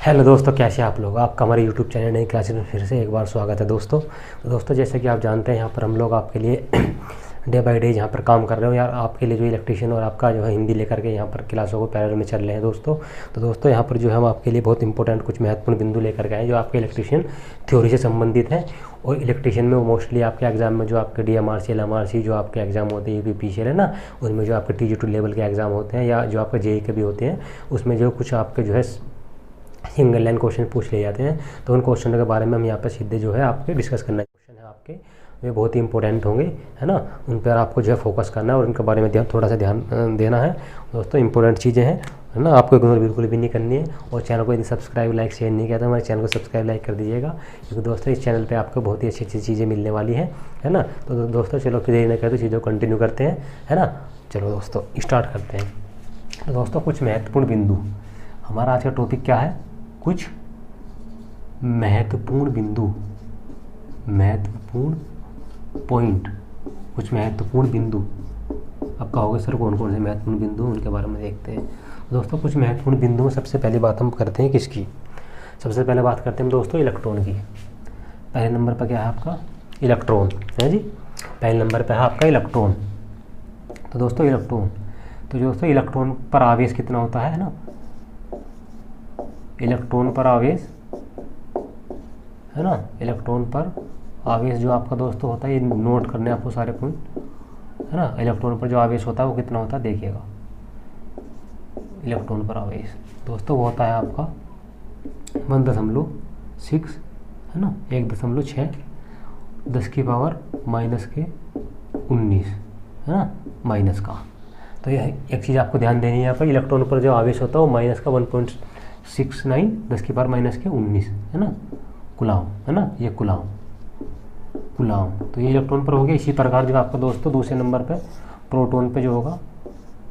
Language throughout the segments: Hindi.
हेलो दोस्तों, कैसे हैं आप लोग। आपका हमारे यूट्यूब चैनल नई क्लासेस में फिर से एक बार स्वागत है दोस्तों। तो दोस्तों, जैसे कि आप जानते हैं, यहाँ पर हम लोग आपके लिए डे बाय डे यहाँ पर काम कर रहे हो यार, आपके लिए जो इलेक्ट्रीशियन और आपका जो है हिंदी लेकर के यहाँ पर क्लासों को पैरेलल में चल रहे हैं दोस्तों। तो दोस्तों, यहाँ पर जो है हम आपके लिए बहुत इंपॉर्टेंट कुछ महत्वपूर्ण बिंदु लेकर के आए जो आपके इलेक्ट्रीशियन थ्योरी से संबंधित हैं। और इलेक्ट्रीशियन में वो मोस्टली आपके एग्जाम में जो आपके DMRC LMRC जो आपके एग्जाम होते हैं UPPCL है ना, उनमें जो आपके TG2 लेवल के एग्जाम होते हैं या जो आपके JEE के भी होते हैं, उसमें जो कुछ आपके जो है सिंगल लाइन क्वेश्चन पूछ ले जाते हैं। तो उन क्वेश्चनों के बारे में हम यहाँ पर सीधे जो है आपके डिस्कस करना है। क्वेश्चन है आपके वे बहुत ही इंपॉर्टेंट होंगे, है ना, उन पर आपको जो है फोकस करना है और उनके बारे में थोड़ा सा ध्यान देना है दोस्तों। इंपॉर्टेंट चीज़ें हैं, है ना, आपको इग्नोर बिल्कुल भी नहीं करनी है। और चैनल को यदि सब्सक्राइब लाइक शेयर नहीं किया तो हमारे चैनल को सब्सक्राइब लाइक कर दीजिएगा, क्योंकि दोस्तों इस चैनल पे आपको बहुत ही अच्छी अच्छी चीज़ें मिलने वाली है ना। तो दोस्तों चलो फिर देरी न करें तो चीज़ों को कंटिन्यू करते हैं, है ना। चलो दोस्तों स्टार्ट करते हैं। तो दोस्तों कुछ महत्वपूर्ण बिंदु, हमारा आज का टॉपिक क्या है, कुछ महत्वपूर्ण बिंदु, महत्वपूर्ण पॉइंट, कुछ महत्वपूर्ण बिंदु। अब कहोगे सर कौन कौन से महत्वपूर्ण बिंदु, उनके बारे में देखते हैं। दोस्तों कुछ महत्वपूर्ण बिंदु में सबसे पहली बात हम करते हैं किसकी, सबसे पहले बात करते हैं दोस्तों इलेक्ट्रॉन की। पहले नंबर पर क्या है आपका इलेक्ट्रॉन, है जी, पहले नंबर पर है आपका इलेक्ट्रॉन। तो दोस्तों इलेक्ट्रॉन, तो दोस्तों इलेक्ट्रॉन पर आवेश कितना होता है ना, इलेक्ट्रॉन पर आवेश, है ना, इलेक्ट्रॉन पर आवेश जो आपका दोस्तों होता है, ये नोट करने आपको सारे पॉइंट, है ना। इलेक्ट्रॉन पर जो आवेश होता है वो कितना होता है देखिएगा, इलेक्ट्रॉन पर आवेश दोस्तों वो होता है आपका 1.6, है ना, 1.6 10⁻⁻⁻⁰ है ना, माइनस का। तो यह एक चीज़ आपको ध्यान देनी है यहाँ पर, इलेक्ट्रॉन पर जो आवेश होता है वो माइनस का 1.69 10⁻⁻⁻⁰ है ना, कुलाम, है ना, ये कुलाम। तो ये इलेक्ट्रॉन पर हो गया। इसी प्रकार जो आपका दोस्तों दूसरे नंबर पे प्रोटॉन पे जो होगा,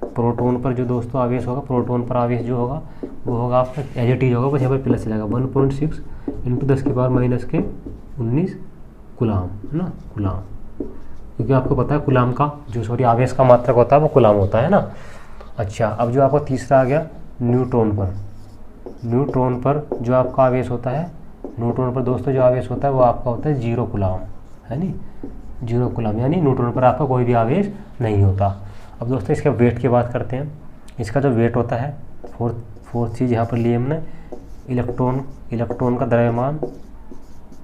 प्रोटॉन पर जो दोस्तों आवेश होगा, प्रोटॉन पर आवेश जो होगा वो होगा आपका एज इट इज होगा, बस यहाँ पर प्लस लगेगा 1.6 × 10⁻⁻⁻⁰ कुलाम, है ना, कुलाम। क्योंकि आपको पता है कुलाम का जो आवेश का मात्रक होता है वो कुलाम होता है ना। अच्छा, अब जो आपका तीसरा आ गया न्यूट्रॉन पर। न्यूट्रॉन पर जो आपका आवेश होता है, न्यूट्रॉन पर दोस्तों जो आवेश होता है वो आपका होता है 0 कुलाम, है नी, 0 कुलाम, यानी न्यूट्रॉन पर आपका कोई भी आवेश नहीं होता। अब दोस्तों इसके वेट की बात करते हैं। इसका जो वेट होता है, फोर्थ चीज़ यहाँ पर लिए हमने, इलेक्ट्रॉन का द्रव्यमान,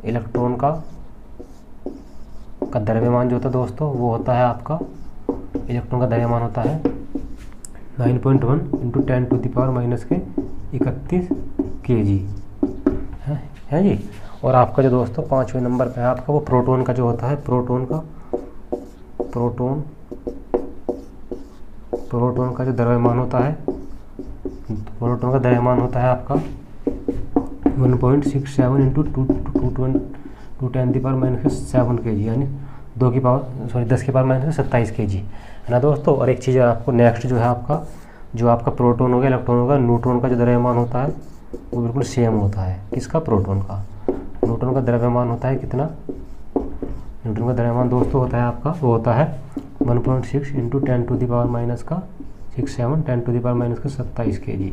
इलेक्ट्रॉन का द्रव्यमान जो होता है दोस्तों वो होता है आपका, इलेक्ट्रॉन का द्रव्यमान होता है 9.1 × 10⁻⁻31 kg, है जी। और आपका जो दोस्तों पाँचवें नंबर पे है आपका वो प्रोटॉन का जो होता है, प्रोटॉन का जो द्रव्यमान होता है, प्रोटॉन का द्रव्यमान होता है आपका 1.67 × 10⁻⁻7 kg, यानी 10⁻⁻27 kg, है ना दोस्तों। और एक चीज़ आपको नेक्स्ट जो है आपका, जो आपका प्रोटॉन होगा, इलेक्ट्रॉन होगा, न्यूट्रॉन का जो द्रव्यमान होता है वो बिल्कुल सेम होता है, किसका, प्रोटॉन का। न्यूट्रॉन का द्रव्यमान होता है कितना, न्यूट्रॉन का द्रव्यमान दोस्तों होता है आपका, वो होता है 1.6 × 10⁻⁻27 kg,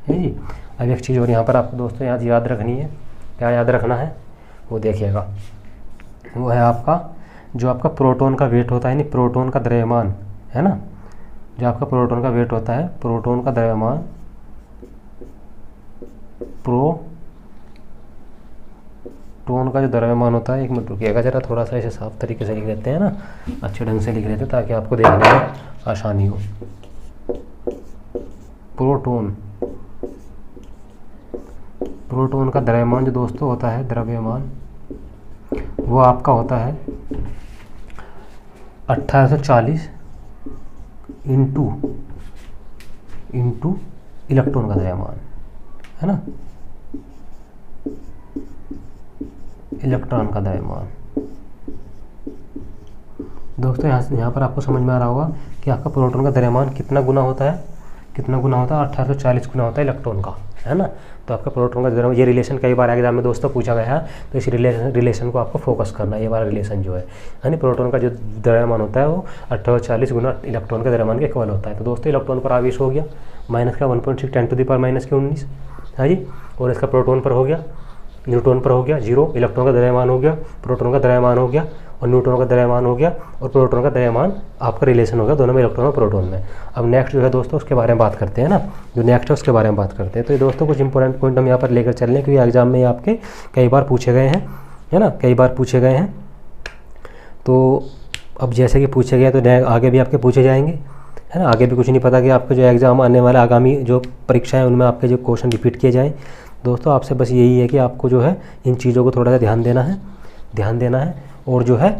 है जी। अब एक चीज़ और यहाँ पर आपको दोस्तों याद रखनी है, क्या याद रखना है वो देखिएगा, वो है आपका जो आपका प्रोटॉन का वेट होता है, यानी प्रोटॉन का द्रव्यमान, है ना, जो आपका प्रोटॉन का वेट होता है, प्रोटॉन का द्रव्यमान, प्रोटॉन का जो द्रव्यमान होता है, एक मिनट रुकिएगा जरा, थोड़ा सा इसे साफ तरीके से लिख लेते हैं ना, अच्छे ढंग से लिख लेते हैं ताकि आपको देखने में आसानी हो। प्रोटॉन का द्रव्यमान जो दोस्तों होता है, द्रव्यमान वो आपका होता है 1840 इंटू इलेक्ट्रॉन का द्रव्यमान, है ना, इलेक्ट्रॉन का द्रव्यमान। दोस्तों यहाँ पर आपको समझ में आ रहा होगा कि आपका प्रोटॉन का द्रव्यमान कितना गुना होता है, 1840 गुना होता है इलेक्ट्रॉन का, है ना। तो आपका प्रोटॉन का द्रव्यमान, ये रिलेशन कई बार एग्जाम में दोस्तों पूछा गया है, तो इस रिलेशन को आपको फोकस करना है। ये वाला रिलेशन जो है, यानी प्रोटॉन का जो द्रव्यमान होता है वो 1840 गुना इलेक्ट्रॉन के द्रव्यमान के इक्वल होता है। तो दोस्तों इलेक्ट्रॉन पर आवेश हो गया माइनस का 1.6 × 10⁻⁻19, हाँ जी। और इसका प्रोटॉन पर हो गया, न्यूट्रॉन पर हो गया 0, इलेक्ट्रॉन का द्रव्यमान हो गया, प्रोटॉन का द्रव्यमान हो गया और न्यूट्रॉन का द्रव्यमान हो गया और प्रोटॉन का द्रव्यमान आपका रिलेशन हो गया दोनों में, इलेक्ट्रॉन और प्रोटॉन में। अब नेक्स्ट जो है दोस्तों उसके बारे में बात करते हैं ना, जो नेक्स्ट है उसके बारे में बात करते हैं। तो ये दोस्तों कुछ इंपॉर्टेंट पॉइंट हम यहाँ पर लेकर चल रहे हैं, क्योंकि एग्जाम में आपके कई बार पूछे गए हैं, है ना, कई बार पूछे गए हैं। तो अब जैसे कि पूछे गए तो आगे भी आपके पूछे जाएंगे, है ना। आगे भी कुछ नहीं पता कि आपके जो एग्ज़ाम आने वाला आगामी जो परीक्षा है उनमें आपके जो क्वेश्चन रिपीट किए जाएँ। दोस्तों आपसे बस यही है कि आपको जो है इन चीज़ों को थोड़ा सा ध्यान देना है और जो है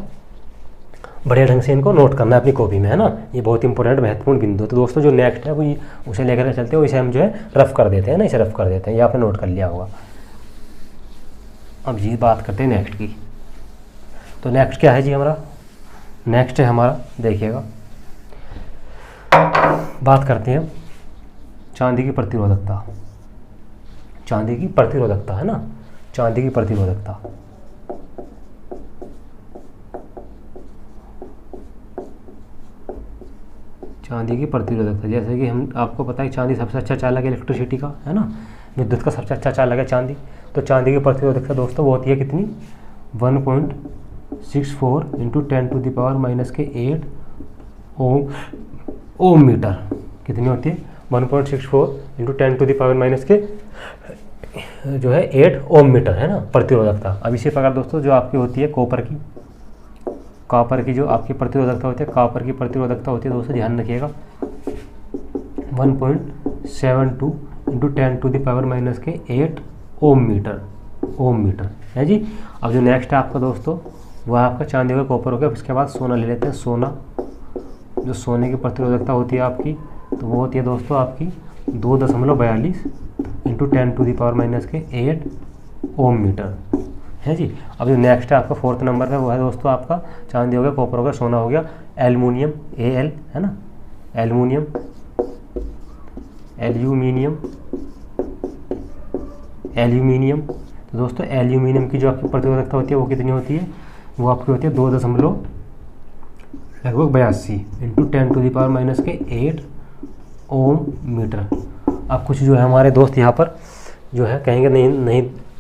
बढ़िया ढंग से इनको नोट करना है अपनी कॉपी में, है ना। ये बहुत इंपॉर्टेंट महत्वपूर्ण बिंदु। तो दोस्तों जो नेक्स्ट है वो उसे लेकर चलते हैं, इसे हम जो है रफ कर देते हैं ना, इसे रफ कर देते हैं, ये आपने नोट कर लिया होगा। अब जी बात करते हैं नेक्स्ट की। तो नेक्स्ट क्या है जी हमारा, नेक्स्ट है हमारा, देखिएगा बात करते हैं चांदी की प्रतिरोधकता। चांदी की प्रतिरोधकता, है ना, चांदी की प्रतिरोधकता। चांदी की प्रतिरोधकता, जैसे कि हम आपको पता है चांदी सबसे अच्छा चालक है इलेक्ट्रिसिटी का, है ना, विद्युत का सबसे अच्छा चालक है चांदी। तो चांदी की प्रतिरोधकता दोस्तों वो होती है कितनी, 1.64 × 10⁻⁸ ओम मीटर। कितनी होती है, 1.64 × 10⁻⁸ जो है 8 ओम मीटर, है ना, प्रतिरोधकता। अब इसी प्रकार दोस्तों जो आपकी होती है कॉपर की जो आपकी प्रतिरोधकता होती है, कॉपर की प्रतिरोधकता होती है दोस्तों, ध्यान रखिएगा 1.72 × 10⁻⁸ ओम मीटर है जी। अब जो नेक्स्ट है आपका दोस्तों वह आपका चांदी का कॉपर हो गया। इसके बाद सोना ले लेते हैं। सोना, जो सोने की प्रतिरोधकता होती है आपकी, तो वो होती है दोस्तों आपकी 2.42 × 10⁻⁸ ओम मीटर है जी। अब जो नेक्स्ट है आपका 4th नंबर पे वो है दोस्तों आपका चांदी हो गया, कॉपर हो गया, सोना हो गया, एल्युमिनियम Al, है ना, एल्युमिनियम तो दोस्तों एल्यूमिनियम की जो आपकी प्रतिरोधकता होती है वो कितनी होती है, वो आपकी होती है 2.82 × 10⁻⁸ ओम मीटर। अब कुछ जो है हमारे दोस्त यहाँ पर जो है कहेंगे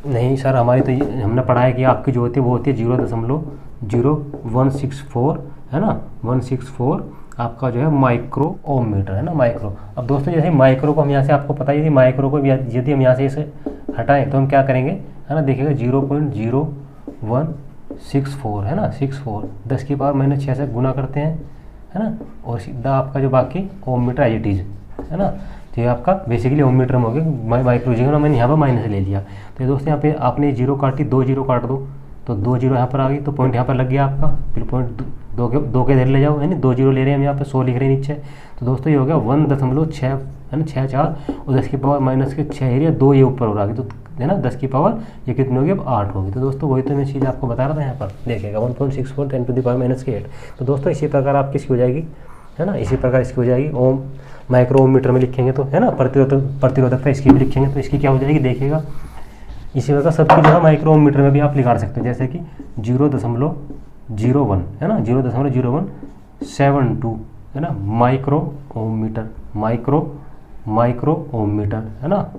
नहीं सर हमारी तो हमने पढ़ा है कि आपकी जो होती है वो होती है 0.0164, है ना, 164 आपका जो है माइक्रो ओम मीटर, है ना, माइक्रो। अब दोस्तों जैसे माइक्रो को हम यहाँ से आपको पता है, यदि माइक्रो को यदि हम यहाँ से इसे हटाएं तो हम क्या करेंगे, है ना, देखिएगा 0.0164, है ना, 64 10⁻⁻6 से गुना करते हैं, है ना, और सीधा आपका जो बाकी ओम मीटर एज इट इज, है ना। तो ये आपका बेसिकली ओम मीटर में हो गया, माइक्रो जीरो मैंने यहाँ पर माइनस ले लिया। तो ये दोस्तों यहाँ पे आपने 0 काटी, 2 0 काट दो तो 2 0 यहाँ पर आ गई, तो पॉइंट यहाँ पर लग गया आपका, फिर पॉइंट दो के इधर ले जाओ, है ना, 2 0 ले रहे हैं हम यहाँ पे, 100 लिख रहे हैं नीचे। तो दोस्तों ये हो गया 1.6, है ना, 64 और 10⁻⁻6 एरिया 2 ये ऊपर हो रहा है, तो है ना 10 की पावर ये कितनी होगी, अब 8 होगी। तो दोस्तों वही तो मैं चीज़ आपको बता रहा था यहाँ पर, देखिएगा 1.64 10⁻⁻8। तो दोस्तों इसी प्रकार आपकी इसकी हो जाएगी, है ना, इसी प्रकार इसकी हो जाएगी ओम, माइक्रो ओम मीटर में लिखेंगे तो, है ना, प्रतिरोधकता इसकी भी लिखेंगे तो इसकी क्या हो जाएगी, देखिएगा इसी प्रकार सबकी जो है माइक्रो ओम मीटर में भी आप निकाल सकते हो, जैसे कि 0.01, है ना, 0.0172, है ना, micro ohm metre, micro ohm metre, है ना,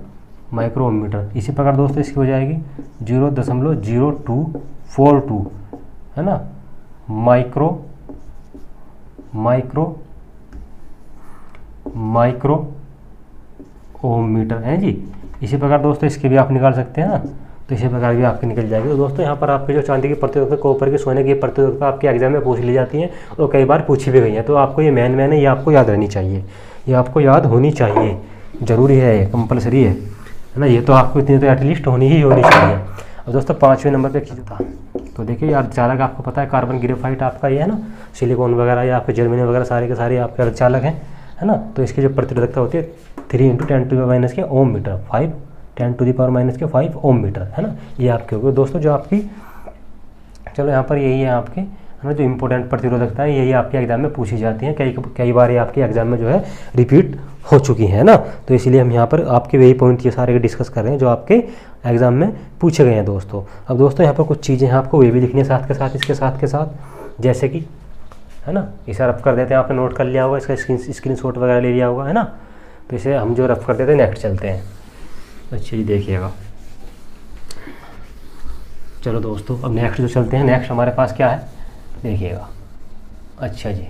माइक्रो ओम मीटर। इसी प्रकार दोस्तों इसकी हो जाएगी 0.0242, है ना, माइक्रो ओम मीटर है जी। इसी प्रकार दोस्तों इसके भी आप निकाल सकते हैं ना, तो इसी प्रकार भी आपकी निकल जाएगी। तो दोस्तों यहाँ पर आपकी जो चांदी की प्रतिरोधकता, कॉपर की, सोने की प्रतिरोधकता आपके एग्जाम में पूछ ली जाती है और कई बार पूछी भी गई है। तो आपको ये मेन है, ये आपको याद रहनी चाहिए, ये आपको याद होनी चाहिए, ज़रूरी है, कंपलसरी है ना, ये तो आपको इतनी तो एटलीस्ट होनी चाहिए। अब दोस्तों 5वें नंबर पर खींचता, तो देखिए यार चालक आपको पता है कार्बन ग्रेफाइट आपका ये है ना, सिलिकॉन वगैरह या आपके जर्मेनियम वगैरह सारे के सारे आपके अर्ध चालक हैं, है ना। तो इसकी जो प्रतिरोधकता होती है 3 × 10⁻⁻के ओम मीटर, 5 10⁻⁻5 ओम मीटर, है ना, ये आपके हो गए दोस्तों जो आपकी। चलो यहाँ पर यही है आपके, है ना, जो इंपॉर्टेंट प्रतिरोधकता है यही आपके एग्जाम में पूछी जाती है, कई बार ये आपके एग्जाम में जो है रिपीट हो चुकी है ना। तो इसलिए हम यहाँ पर आपके वही पॉइंट ये सारे डिस्कस कर रहे हैं जो आपके एग्जाम में पूछे गए हैं दोस्तों। अब दोस्तों यहाँ पर कुछ चीज़ें हैं आपको वे भी लिखनी है साथ के साथ, इसके साथ के साथ, जैसे कि, है ना, इसे रफ कर देते हैं, आपने नोट कर लिया होगा, इसका स्क्रीनशॉट वगैरह ले लिया होगा, है ना। तो इसे हम जो रफ कर देते हैं नेक्स्ट चलते हैं। अच्छा जी, देखिएगा। चलो दोस्तों, अब नेक्स्ट जो चलते हैं, नेक्स्ट हमारे पास क्या है देखिएगा। अच्छा जी,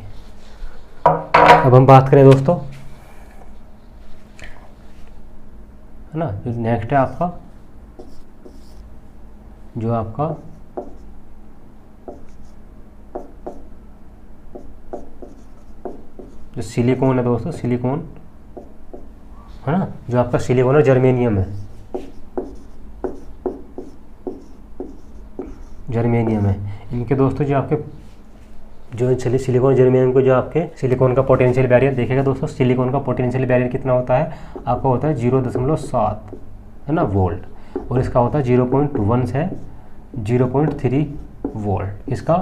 अब हम बात करें दोस्तों, है ना, जो नेक्स्ट है आपका, जो आपका जो सिलिकॉन है दोस्तों, सिलिकॉन है ना, जो आपका सिलिकॉन और जर्मेनियम है, जर्मेनियम है, इनके दोस्तों जो आपके जो सिलिकॉन जर्मेनियम को जो आपके सिलिकॉन का पोटेंशियल बैरियर देखिएगा दोस्तों, सिलिकॉन का पोटेंशियल बैरियर कितना होता है आपका, होता है 0.7 है ना वोल्ट, और इसका होता है 0.1 से 0.3 वोल्ट, इसका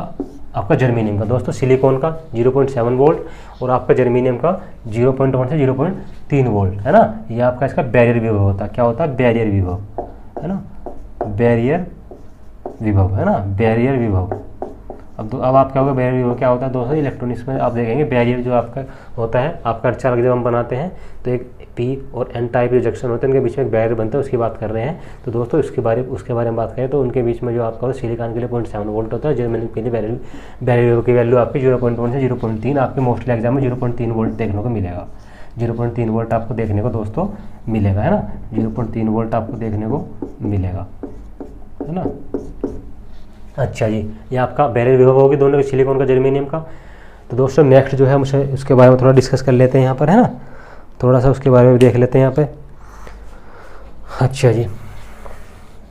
आपका जर्मेनियम का दोस्तों, सिलिकॉन का 0.7 वोल्ट और आपका जर्मेनियम का 0.1 से 0.3 वोल्ट है ना। ये आपका इसका बैरियर विभव होता है, क्या होता है, बैरियर विभव है ना, बैरियर विभव है ना, बैरियर विभव। अब आप क्या होगा, बैरियर विभव क्या होता है दोस्तों, इलेक्ट्रॉनिक्स में आप देखेंगे बैरियर जो आपका होता है, आपका चालक जब हम बनाते हैं तो एक पी और एन टाइप जो जंक्शन होते हैं उनके बीच में एक बैरियर बनता है, उसकी बात कर रहे हैं। तो दोस्तों उसके बारे में बात करें तो उनके बीच में जो आपका सिलिकॉन के लिए 0.7 वोल्ट होता है, जर्मेनियम के लिए बैरियर विभव की वैल्यू आपकी 0.1 से 0.3, आपके मोस्टली एग्जाम में 0.3 वोल्ट देखने को मिलेगा, 0.3 वोल्ट आपको देखने को दोस्तों मिलेगा, है ना, 0.3 वोल्ट आपको देखने को मिलेगा, है ना। अच्छा जी, ये आपका बैरियर विभव होगी दोनों के, सिलिकॉन का जर्मेनियम का। तो दोस्तों नेक्स्ट जो है मुझे उसके बारे में थोड़ा डिस्कस कर लेते हैं यहाँ पर, है ना, थोड़ा सा उसके बारे में देख लेते हैं यहाँ पे। अच्छा जी,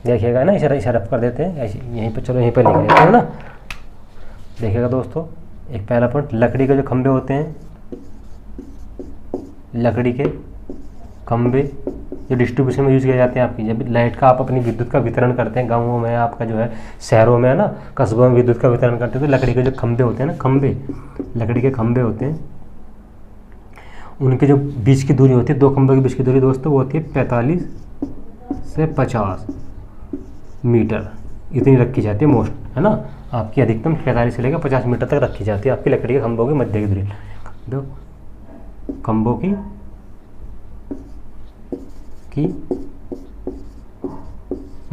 देखिएगा ना, इशारा कर देते हैं यहीं पर, चलो यहीं पर लिख लेते हैं ना। देखिएगा दोस्तों, एक पहला पॉइंट, लकड़ी के जो खंभे होते हैं, लकड़ी के खंभे जो डिस्ट्रीब्यूशन में यूज़ किए जाते हैं, आपकी जब लाइट का आप अपनी विद्युत का वितरण करते हैं गाँवों में, आपका जो है शहरों में, है ना, कस्बों में विद्युत का वितरण करते हैं, तो लकड़ी के जो खंभे होते हैं ना, खंभे, लकड़ी के खंभे होते हैं, उनके जो बीच की दूरी होती है, दो खंभों के बीच की दूरी दोस्तों वो होती है 45 से 50 मीटर, इतनी रखी जाती है मोस्ट, है ना, आपकी अधिकतम 45 से लेकर 50 मीटर तक रखी जाती है आपकी लकड़ी के खंभों की मध्य की दूरी, दो खंभों की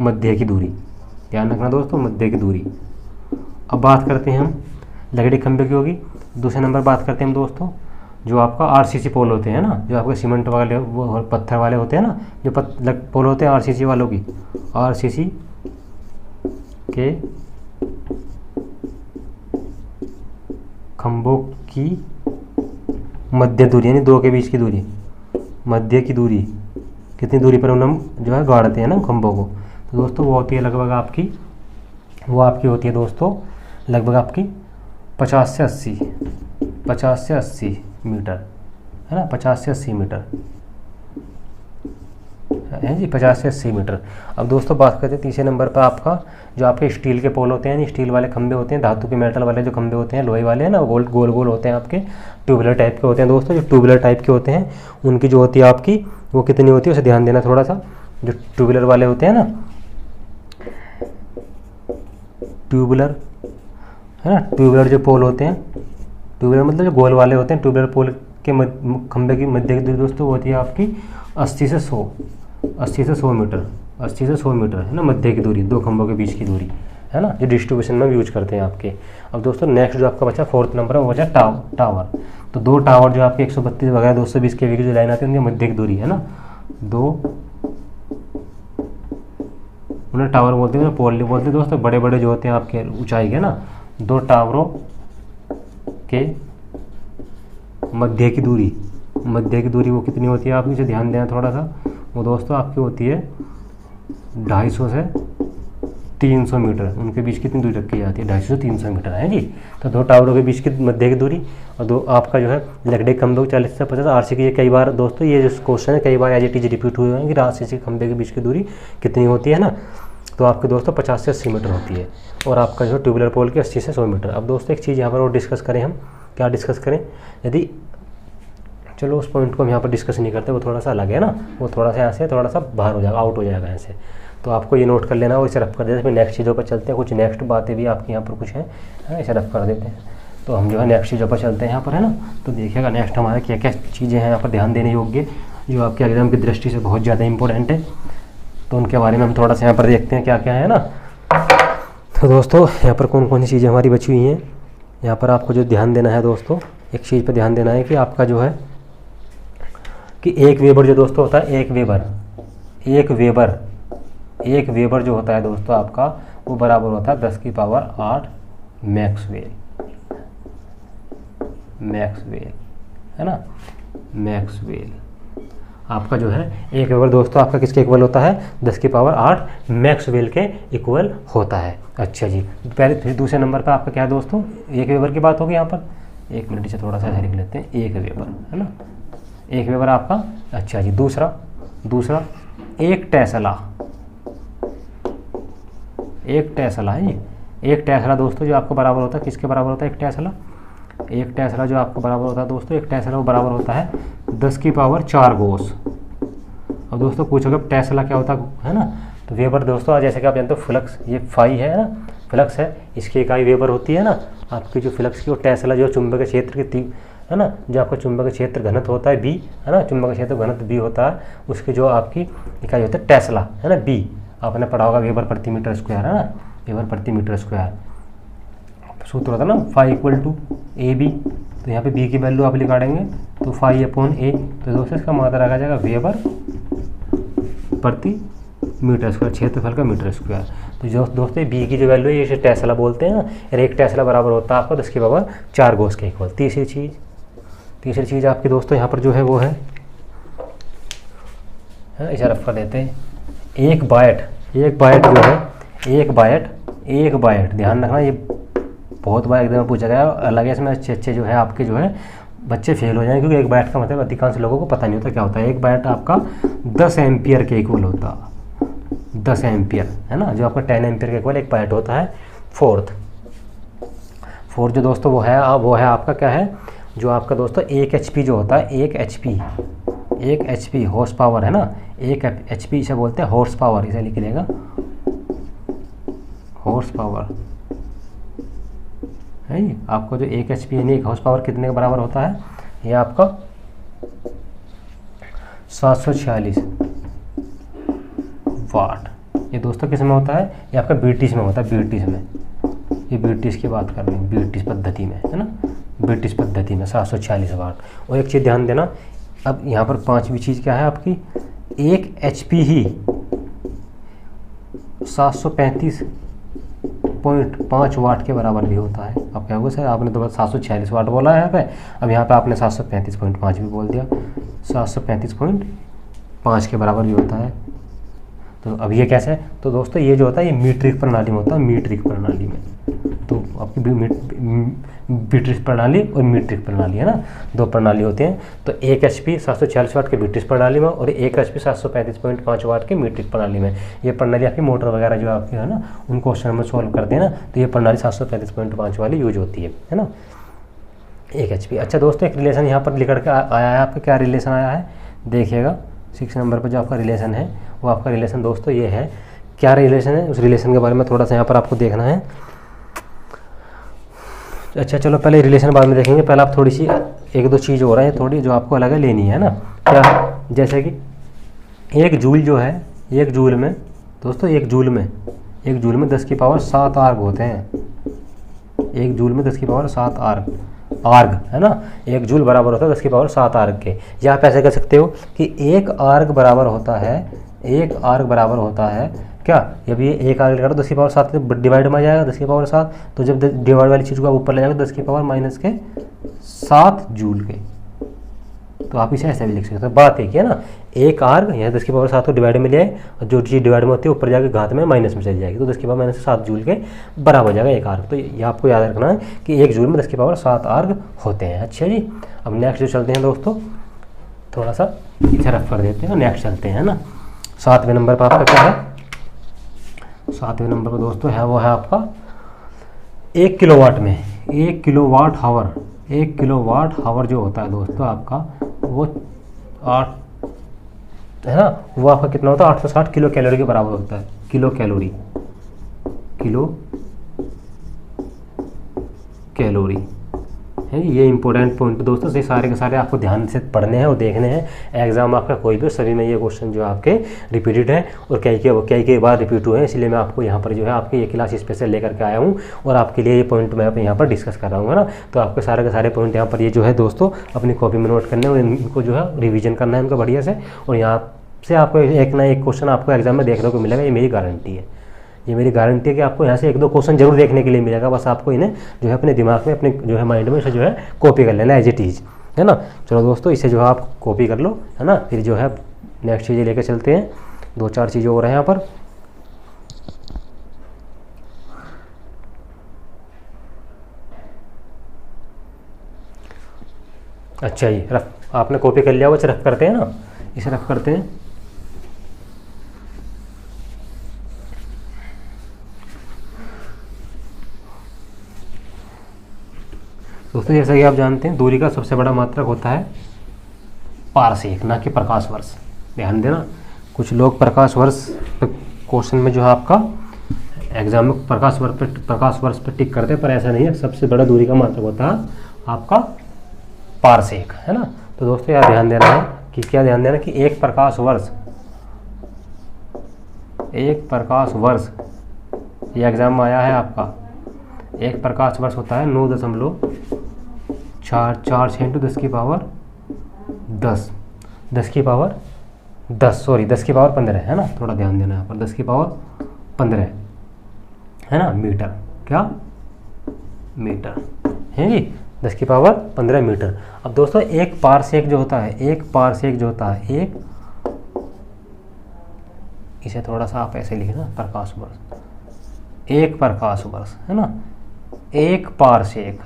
मध्य की दूरी, ध्यान रखना दोस्तों, मध्य की दूरी। अब बात करते हैं हम लकड़ी खंभे की होगी। दूसरे नंबर बात करते हैं हम दोस्तों जो आपका आरसीसी पोल होते हैं ना, जो आपके सीमेंट वाले वो पत्थर वाले होते हैं ना, जो पोल होते हैं आरसीसी वालों की, आरसीसी के खंभों की मध्य दूरी, यानी दो के बीच की दूरी, मध्य की दूरी, कितनी दूरी पर हम जो है गाड़ते हैं ना खंभों को, तो दोस्तों वो होती है लगभग आपकी, वो आपकी होती है दोस्तों लगभग आपकी 50 से 80 मीटर, है ना, 50 से 80 मीटर है जी, 50 से 80 मीटर। अब दोस्तों बात करते हैं तीसरे नंबर पर आपका जो आपके स्टील के पोल होते हैं, स्टील वाले खंभे होते हैं, धातु के मेटल वाले जो खंभे होते हैं, लोहे वाले हैं ना, गोल गोल होते हैं आपके, ट्यूबुलर टाइप के होते हैं दोस्तों, जो ट्यूबुलर टाइप के होते हैं उनकी जो होती है आपकी वो कितनी होती है उसे ध्यान देना थोड़ा सा। जो ट्यूबुलर वाले होते हैं ना, ट्यूबुलर है ना, ट्यूबुलर जो पोल होते हैं, ट्यूबुलर मतलब जो गोल वाले होते हैं, ट्यूबुलर पोल के खंभे की मध्य की दूरी दोस्तों होती है आपकी 80 से 100 मीटर, 80 से 100 मीटर है ना, मध्य की दूरी, दो खंभों के बीच की दूरी, है ना, जो डिस्ट्रीब्यूशन में यूज करते हैं आपके। अब दोस्तों नेक्स्ट जो आपका बचा फोर्थ नंबर है वो बचा टावर। तो दो टावर जो आपके 132 वगैरह 220 kV की जो लाइन आती है उनकी मध्य की दूरी है ना, दो, उन्हें टावर बोलते हैं, पोल नहीं बोलते दोस्तों, बड़े बड़े जो होते हैं आपके ऊंचाई के ना, दो टावरों के मध्य की दूरी वो कितनी होती है, आप इसे ध्यान देना थोड़ा सा, वो दोस्तों आपकी होती है 250 से 300 मीटर, उनके बीच कितनी दूरी रखी जाती है, 250 से 300 मीटर है जी। तो दो टावरों के बीच की मध्य की दूरी, और दो आपका जो है लकड़ी खंभे 40 से 50 आरसी की, ये कई बार दोस्तों ये जो क्वेश्चन है कई बार एज इट इज रिपीट हुए हैं कि आरसीसी खंभे के बीच की दूरी कितनी होती है ना, तो आपके दोस्तों 50 से 80 मीटर होती है, और आपका जो ट्यूबुलर पोल की 80 से 100 मीटर। अब दोस्तों एक चीज़ यहाँ पर और डिस्कस करें, हम क्या डिस्कस करें, यदि चलो उस पॉइंट को हम यहाँ पर डिस्कस नहीं करते, वो थोड़ा सा अलग है ना, वो थोड़ा सा यहाँ से थोड़ा सा बाहर हो जाएगा, आउट हो जाएगा यहाँ से, तो आपको ये नोट कर लेना, वो इसे रफ कर देते हैं। फिर नेक्स्ट चीज़ों पर चलते हैं, कुछ नेक्स्ट बातें भी आपके यहाँ पर कुछ है, इसे रफ कर देते हैं। तो हम जो है नेक्स्ट चीज़ों पर चलते हैं यहाँ पर, है ना। तो देखिएगा नेक्स्ट हमारे क्या क्या चीज़ें हैं यहाँ पर ध्यान देने योग्य, जो आपके एग्जाम की दृष्टि से बहुत ज़्यादा इंपॉर्टेंट है तो उनके बारे में हम थोड़ा सा यहाँ पर देखते हैं क्या क्या है ना। तो दोस्तों यहाँ पर कौन कौन सी चीज़ें हमारी बची हुई हैं। यहाँ पर आपको जो ध्यान देना है दोस्तों, एक चीज़ पर ध्यान देना है कि आपका जो है कि एक वेबर जो दोस्तों होता है, एक वेबर जो होता है दोस्तों आपका, वो बराबर होता है 10 की पावर 8 मैक्सवेल, है ना, मैक्सवेल आपका जो है एक वेबर दोस्तों आपका किसके इक्वल होता है, 10 की पावर 8 मैक्सवेल के इक्वल होता है। अच्छा जी, पहले फिर दूसरे नंबर पर आपका क्या है दोस्तों, एक वेबर की बात होगी यहाँ पर। एक मिनट से थोड़ा सा ऐसे लिख लेते हैं, एक वेबर, है ना, एक वेबर आपका। अच्छा जी, दूसरा एक टेस्ला है ये, एक टेस्ला दोस्तों जो आपको बराबर होता है, किसके बराबर होता है, एक टेस्ला जो आपको बराबर होता है दोस्तों, एक टेस्ला वो बराबर होता है 10 की पावर 4 गोस। अब दोस्तों पूछोगे टेस्ला क्या होता है ना, तो वेबर दोस्तों जैसे कि आप जानते हो फ्लक्स, ये फाई है ना, फ्लक्स है, इसकी इकाई वेबर होती है ना आपकी जो फ्लक्स की। वो टेस्ला जो चुंबकीय क्षेत्र की है ना, जो आपका चुंबकीय क्षेत्र घनत्व होता है बी, है ना, चुंबकीय क्षेत्र घनत्व बी होता है, उसकी जो आपकी इकाई होता है टेस्ला, है ना, बी आपने पढ़ा होगा, वेबर प्रति मीटर स्क्वायर, है ना, वेबर प्रति मीटर स्क्वायर सूत्र होता है ना, phi equal to A B. तो यहाँ पे बी की वैल्यू आप निकालेंगे तो फाई अपॉन ए, तो दोस्तों इसका मात्रा आ जाएगा वेबर प्रति मीटर स्क्वायर, क्षेत्रफल का मीटर स्क्वायर। तो जो दोस्तों बी की जो वैल्यू है ये टेस्ला बोलते हैं ना, एक टेस्ला बराबर होता है आपको 10 की पावर 4 गोस के इक्वल। तीसरी चीज़ आपकी दोस्तों यहाँ पर जो है वो है, इसे रफ कर देते हैं, एक बाइट जो है, एक बाइट ध्यान रखना, ये बहुत बार एग्जाम में पूछा गया, अलग है इसमें अच्छे जो है आपके जो है बच्चे फेल हो जाएंगे, क्योंकि एक बाइट का मतलब अधिकांश लोगों को पता नहीं होता क्या होता है। एक बाइट आपका 10 एम्पियर के इक्वल होता है, 10 एम्पियर, है ना, जो आपका 10 एम्पियर के इक्वल एक बाइट होता है। फोर्थ जो दोस्तों वो है आपका क्या है, जो आपका दोस्तों 1 HP जो होता है, 1 HP हॉर्स पावर, है ना, 1 HP इसे बोलते हैं हॉर्स पावर, इसे लिख लेगा हॉर्स पावर है ये आपको जो 1 HP यानी 1 हॉर्स पावर कितने के बराबर होता है, ये आपका 746 वाट। ये दोस्तों किस में होता है, ये आपका ब्रिटिश में होता है, ब्रिटिश में, ये ब्रिटिश की बात कर रहे हैं, ब्रिटिश पद्धति में, है ना, ब्रिटिश पद्धति में 746 वाट। और एक चीज़ ध्यान देना, अब यहाँ पर पांचवी चीज़ क्या है आपकी, 1 HP ही 735.5 वाट के बराबर भी होता है। अब क्या होगा सर, आपने तो बस 746 वाट बोला है यहाँ पे, अब यहाँ पे आपने 735.5 भी बोल दिया, 735.5 के बराबर भी होता है। तो अब ये कैसे है, तो दोस्तों ये जो होता है ये मीट्रिक प्रणाली में होता है, मीट्रिक प्रणाली में। तो आपकी ब्रिटिश प्रणाली और मीट्रिक प्रणाली, है ना, दो प्रणाली होती हैं। तो 1 HP 746 वाट के ब्रिटिश प्रणाली में और 1 HP 735.5 वाट के मीट्रिक प्रणाली में। ये प्रणाली आपकी मोटर वगैरह जो आपकी है ना, उन क्वेश्चन में सॉल्व करते हैं ना, तो ये प्रणाली 735.5 वाली यूज होती है ना, 1 HP। अच्छा दोस्तों एक रिलेशन यहाँ पर लिख कर आया है आपका, क्या रिलेशन आया है देखिएगा, 6 नंबर पर जो आपका रिलेशन है वो आपका रिलेशन दोस्तों ये है, क्या रिलेशन है, उस रिलेशन के बारे में थोड़ा सा यहाँ पर आपको देखना है। अच्छा चलो पहले रिलेशन बाद में देखेंगे, पहले आप थोड़ी सी 1-2 चीज़ हो रहा है थोड़ी जो आपको अलग है लेनी है ना, क्या, जैसे कि 1 जूल जो है, 1 जूल में दोस्तों, 1 जूल में 10 की पावर 7 आर्ग होते हैं, 1 जूल में 10 की पावर 7 आर्ग, है ना, 1 जूल बराबर होता है 10 की पावर 7 आर्ग के। या आप ऐसे कर सकते हो कि 1 आर्ग बराबर होता है क्या, जब ये 1 आर्ग लगा 10 की पावर 7 डिवाइड में आ जाएगा 10 की पावर 7, तो जब डिवाइड वाली चीज़ को आप ऊपर ले जाएगा 10 की पावर माइनस के 7 जूल के। तो आप इसे ऐसे भी लिख सकते हो, बात एक है ना, 1 आर्ग यहाँ 10 की पावर 7 को डिवाइड में ले आए, और जो चीज़ डिवाइड में होती है ऊपर जाकर घात में माइनस में चली जाएगी, तो 10 की पावर माइनस 7 जूल के बराबर हो जाएगा 1 आर्ग। तो ये आपको याद रखना है कि 1 जूल में 10 की पावर 7 आर्ग होते हैं। अच्छा जी, अब नेक्स्ट जो चलते हैं दोस्तों, थोड़ा सा इसे रफ कर देते हैं, नेक्स्ट चलते हैं ना। 7वें नंबर पर आपका क्या है, 7वें नंबर पर दोस्तों है वो है आपका 1 किलोवाट में 1 किलोवाट हावर जो होता है दोस्तों आपका वो 8 है ना, वो आपका कितना होता है 860 किलो कैलोरी के बराबर होता है, किलो कैलोरी है ये इंपॉर्टेंट पॉइंट दोस्तों, ये सारे के सारे आपको ध्यान से पढ़ने हैं और देखने हैं। एग्जाम आपका कोई भी सभी में ये क्वेश्चन जो आपके रिपीटेड है और कई बार रिपीट हुए हैं, इसलिए मैं आपको यहाँ पर जो है आपकी ये क्लास स्पेशल लेकर के आया हूँ और आपके लिए ये पॉइंट मैं यहाँ पर डिस्कस कर रहा हूँ, है ना। तो आपके सारे के सारे पॉइंट यहाँ पर ये जो है दोस्तों अपनी कॉपी में नोट करने और इनको जो है रिविजन करना है इनका बढ़िया से, और यहाँ से आपको एक ना एक क्वेश्चन आपको एग्जाम में देखने को मिलेगा। ये मेरी गारंटी है, ये मेरी गारंटी है कि आपको यहाँ से एक दो क्वेश्चन जरूर देखने के लिए मिलेगा। बस आपको इन्हें जो है अपने दिमाग में, अपने जो है माइंड में इसे जो है कॉपी कर लेना एज इट इज़, है ना। चलो दोस्तों, इसे जो है आप कॉपी कर लो, है ना। फिर जो है नेक्स्ट चीज़ें लेकर चलते हैं, 2-4 चीज़ें और हैं यहाँ पर। अच्छा, ये रफ आपने कॉपी कर लिया हुआ, रफ करते हैं ना, इसे रफ करते हैं। दोस्तों जैसा कि आप जानते हैं दूरी का सबसे बड़ा मात्रक होता है पारसेक, ना कि प्रकाश वर्ष। ध्यान देना, कुछ लोग प्रकाश वर्ष क्वेश्चन में जो है आपका एग्जाम में प्रकाश वर्ष पे टिक करते हैं, पर ऐसा नहीं है। सबसे बड़ा दूरी का मात्रक होता है आपका पारसेक, है ना। तो दोस्तों यार ध्यान देना है कि क्या ध्यान देना कि एक प्रकाश वर्ष ये एग्जाम में आया है आपका। एक प्रकाश वर्ष होता है 9.46 इंटू 10 की पावर 15, है ना। थोड़ा ध्यान देना यहाँ पर, 10 की पावर 15, है ना, मीटर। क्या मीटर है जी, 10 की पावर 15 मीटर। अब दोस्तों एक पारसेक जो होता है, इसे थोड़ा सा आप ऐसे लिखना, प्रकाश वर्ष, एक प्रकाश वर्ष, है ना। एक पारसेक,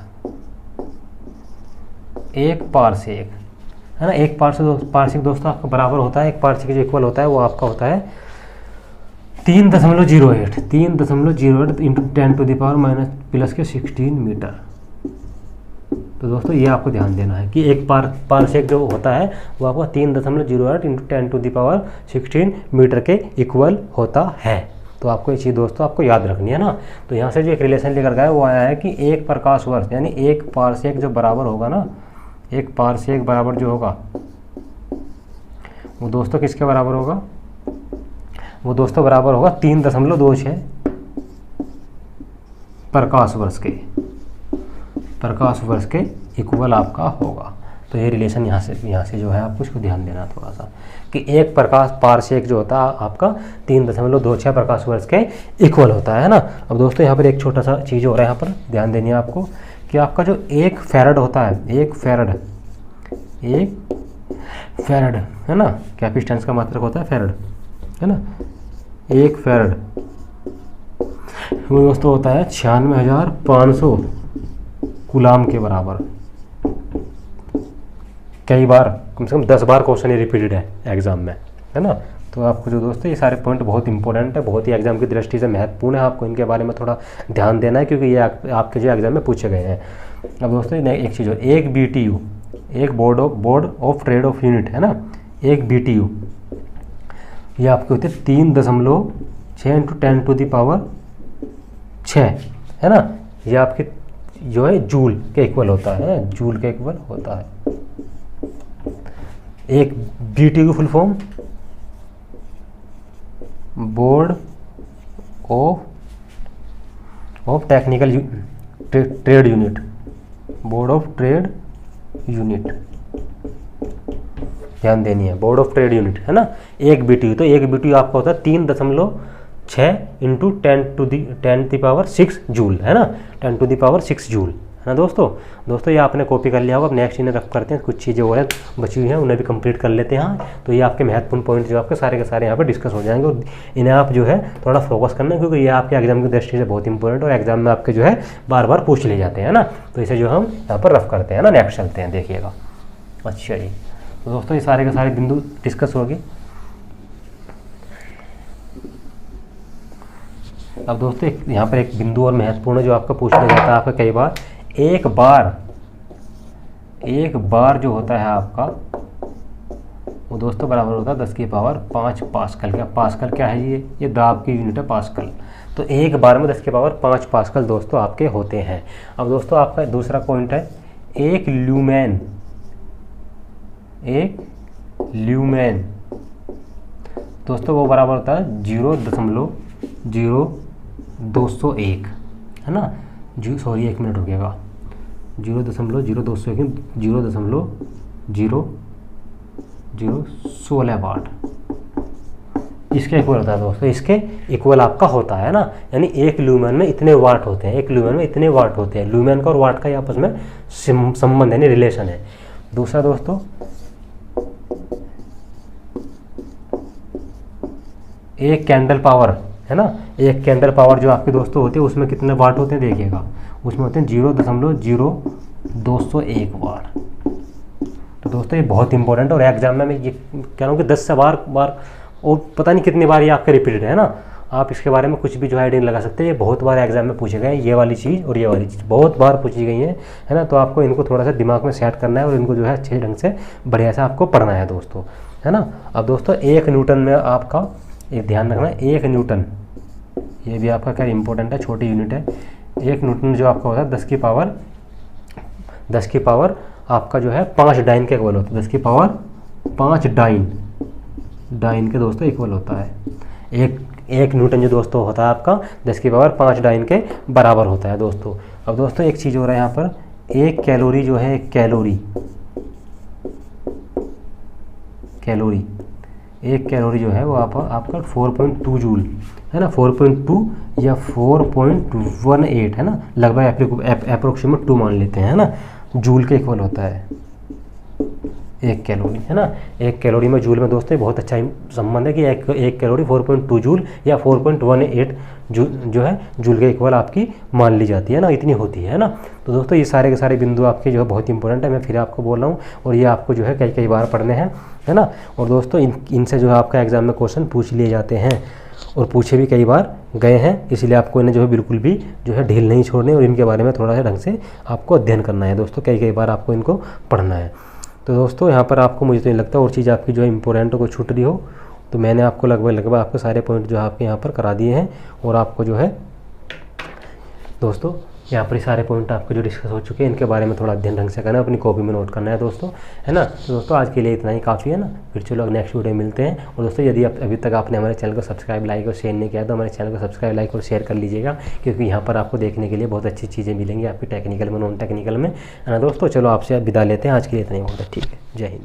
है ना। एक पारसेक दोस्तों आपका बराबर होता है, एक पारसेक जो इक्वल होता है वो आपका होता है 3.08 इंटू 10⁻⁻16 मीटर। तो दोस्तों ये आपको ध्यान देना है कि एक पारसेक जो होता है वो आपका 3.08 इंटू 10⁻16 मीटर के इक्वल होता है। तो आपको ये चीज़ दोस्तों आपको याद रखनी है ना। तो यहाँ से जो एक रिलेशन लेकर गया वो आया है कि एक प्रकाश वर्ष यानी एक पारसेक जो बराबर होगा ना, एक पारसेक बराबर जो होगा वो दोस्तों किसके बराबर होगा, वो दोस्तों बराबर होगा 3.26 प्रकाश वर्ष के इक्वल आपका होगा। तो ये रिलेशन यहाँ से जो है आपको इसको ध्यान देना थोड़ा सा कि एक पारसेक जो होता है आपका 3.26 प्रकाश वर्ष के इक्वल होता है ना। अब दोस्तों यहाँ पर एक छोटा सा चीज़ हो रहा है यहाँ पर ध्यान देनी है आपको कि आपका जो एक फैरड होता है, एक फैरड है ना, कैपेसिटेंस का मात्रक होता है फैरड, है ना। एक फैरड वो दोस्तों होता है 96,500 कूलाम के बराबर। कई बार कम से कम 10 बार क्वेश्चन ये रिपीटेड है एग्जाम में, है ना। तो आपको जो दोस्तों ये सारे पॉइंट बहुत इंपॉर्टेंट है, बहुत ही एग्जाम की दृष्टि से महत्वपूर्ण है। आपको इनके बारे में थोड़ा ध्यान देना है क्योंकि ये आपके जो एग्जाम में पूछे गए हैं। अब दोस्तों एक चीज़ हो, एक BTU, एक board of trade off unit, है ना। एक BTU ये आपके होते हैं 3.6 इंटू 10⁻6, है ना। ये आपके जो है जूल के इक्वल होता है, जूल के इक्वल होता है। एक BTU की full form board of technical trade unit, board of trade unit, ध्यान देनी है, बोर्ड ऑफ ट्रेड यूनिट, है ना। एक BTU, तो एक BTU आपका होता है 3.6 इंटू 10⁻6 जूल, है ना, 10⁻6 जूल, है ना। दोस्तों ये आपने कॉपी कर लिया होगा। अब नेक्स्ट इन्हें रफ करते हैं, कुछ चीज़ें और हैं बची हुई हैं उन्हें भी कंप्लीट कर लेते हैं। तो ये आपके महत्वपूर्ण पॉइंट जो आपके सारे के सारे यहाँ पर डिस्कस हो जाएंगे और इन्हें आप जो है थोड़ा फोकस करना क्योंकि ये आपके एग्जाम की दृष्टि से बहुत इंपॉर्टेंट और एग्जाम में आपके जो है बार बार पूछ लिए जाते हैं ना। तो इसे जो हम यहाँ पर रफ करते हैं ना, नेक्स्ट चलते हैं, देखिएगा। अच्छा जी, तो दोस्तों ये सारे के सारे बिंदु डिस्कस होगी। अब दोस्तों यहाँ पर एक बिंदु और महत्वपूर्ण जो आपका पूछ लिया जाता है आपका कई बार, एक बार जो होता है आपका वो दोस्तों बराबर होता है 10 की पावर 5 पास्कल। क्या पास्कल क्या है, ये दाब की यूनिट है पास्कल। तो एक बार में 10 की पावर 5 पास्कल दोस्तों आपके होते हैं। अब दोस्तों आपका दूसरा पॉइंट है, एक ल्यूमेन दोस्तों वो बराबर होता है 0.0201, है ना। सॉरी 1 मिनट हो गया, 0.0201 0.0016 वाट इसके इक्वल होता है दोस्तों, इसके इक्वल आपका होता है ना। यानी एक ल्यूमेन में इतने वाट होते हैं, एक ल्यूमेन में इतने वाट होते हैं। ल्यूमेन का और वाट का आपस में संबंध यानी रिलेशन है। दूसरा दोस्तों, एक कैंडल पावर, है ना, एक कैंडल पावर जो आपके दोस्तों होती है उसमें कितने वाट होते हैं देखिएगा, उसमें होते हैं 0.0201 वाट। तो दोस्तों ये बहुत इंपॉर्टेंट है और एग्जाम में मैं ये कह रहा हूँ कि 10 से बार और पता नहीं कितनी बार ये आपका रिपीटेड है ना। आप इसके बारे में कुछ भी जो आइडिया नहीं लगा सकते। ये बहुत बार एग्जाम में पूछे गए ये वाली चीज़ और ये वाली चीज़ बहुत बार पूछी गई है ना। तो आपको इनको थोड़ा सा दिमाग में सेट करना है और इनको जो है अच्छे ढंग से बढ़िया से आपको पढ़ना है दोस्तों, है ना। अब दोस्तों 1 न्यूटन में आपका एक ध्यान रखना, 1 न्यूटन, ये भी आपका क्या इंपॉर्टेंट है, छोटी यूनिट है। 1 न्यूटन जो आपका होता है 10 की पावर आपका जो है 5 डाइन के इक्वल होता है। 10 की पावर 5 डाइन के दोस्तों इक्वल होता है। एक न्यूटन जो दोस्तों होता है आपका 10 की पावर 5 डाइन के बराबर होता है दोस्तों। अब दोस्तों एक चीज़ हो रहा है यहाँ पर, एक कैलोरी जो है, एक कैलोरी जो है वो आपका 4.2 जूल, है ना, 4.2 या 4.18, है ना, लगभग अप्रोक्सीमेट 2 मान लेते हैं, है ना, जूल के इक्वल होता है एक कैलोरी, है ना। एक कैलोरी में जूल में दोस्तों बहुत अच्छा संबंध है कि एक कैलोरी 4.2 जूल या 4.18 जो है जूल के इक्वल आपकी मान ली जाती है ना, इतनी होती है ना। तो दोस्तों ये सारे के सारे बिंदु आपके जो है बहुत इंपॉर्टेंट है, मैं फिर आपको बोल रहा हूँ और ये आपको जो है कई बार पढ़ने हैं, है ना। और दोस्तों इनसे जो है आपका एग्जाम में क्वेश्चन पूछ लिए जाते हैं और पूछे भी कई बार गए हैं, इसलिए आपको इन्हें जो है बिल्कुल भी जो है ढील नहीं छोड़नी और इनके बारे में थोड़ा सा ढंग से आपको अध्ययन करना है दोस्तों, कई बार आपको इनको पढ़ना है। तो दोस्तों यहाँ पर आपको, मुझे तो नहीं लगता और चीज़ आपकी जो है इंपॉर्टेंट को छूट रही हो। तो मैंने आपको लगभग आपके सारे पॉइंट जो है आपके यहाँ पर करा दिए हैं और आपको जो है दोस्तों यहाँ पर सारे पॉइंट आपके जो डिस्कस हो चुके हैं इनके बारे में थोड़ा अध्ययन ढंग से करना है, अपनी कॉपी में नोट करना है दोस्तों, है ना। तो दोस्तों आज के लिए इतना ही काफ़ी है ना, फिर चलो नेक्स्ट वीडियो में मिलते हैं। और दोस्तों यदि आप अभी तक आपने हमारे चैनल को सब्सक्राइब, लाइक और शेयर नहीं किया तो हमारे चैनल को सब्सक्राइब, लाइक और शेयर कर लीजिएगा, क्योंकि यहाँ पर आपको देखने के लिए बहुत अच्छी चीज़ें मिलेंगी आपकी टेक्निकल में, नॉन टेक्निकल में, है ना दोस्तों। चलो आपसे विदा लेते हैं, आज के लिए इतना ही बहुत है, ठीक है, जय हिंद।